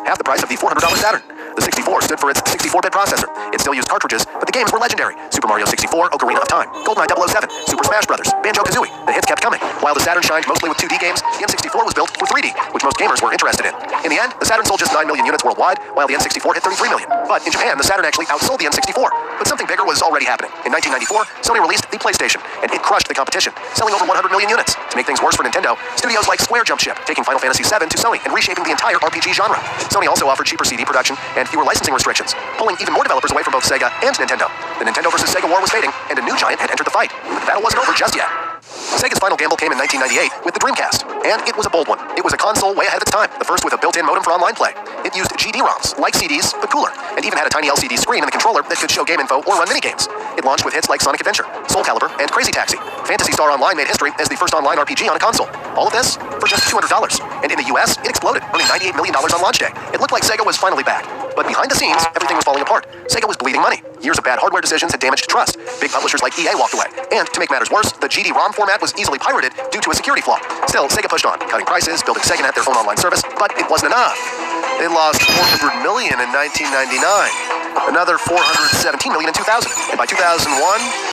half the price of the $400 Saturn. The 64 stood for its 64-bit processor. It still used cartridges, but the games were legendary. Super Mario 64, Ocarina of Time, GoldenEye 007, Super Smash Bros., Banjo-Kazooie. The hits kept coming. While the Saturn shined mostly with 2D games, the N64 was built for 3D, which most gamers were interested in. In the end, the Saturn sold just 9 million units worldwide, while the N64 hit 33 million. But in Japan, the Saturn actually outsold the N64. But something bigger was already happening. In 1994, Sony released the PlayStation, and it crushed the competition, selling over 100 million units. To make things worse for Nintendo, studios like Square jumped ship, taking Final Fantasy VII to Sony and reshaping the entire RPG genre. Sony also offered cheaper CD production and fewer licensing restrictions, pulling even more developers away from both Sega and Nintendo. The Nintendo versus Sega war was fading, and a new giant had entered the fight. But the battle wasn't over just yet. Sega's final gamble came in 1998 with the Dreamcast, and it was a bold one. It was a console way ahead of its time, the first with a built-in modem for online play. It used GD-ROMs, like CDs, but cooler, and even had a tiny LCD screen in the controller that could show game info or run minigames. It launched with hits like Sonic Adventure, Soul Calibur, and Crazy Taxi. Phantasy Star Online made history as the first online RPG on a console. All of this for just $200. And in the US, it exploded, earning $98 million on launch day. It looked like Sega was finally back. But behind the scenes, everything was falling apart. Sega was bleeding money. Years of bad hardware decisions had damaged trust. Big publishers like EA walked away. And to make matters worse, the GD-ROM format was easily pirated due to a security flaw. Still, Sega pushed on, cutting prices, building SegaNet, their own online service, but it wasn't enough. They lost $400 million in 1999, another $417 million in 2000, and by 2001,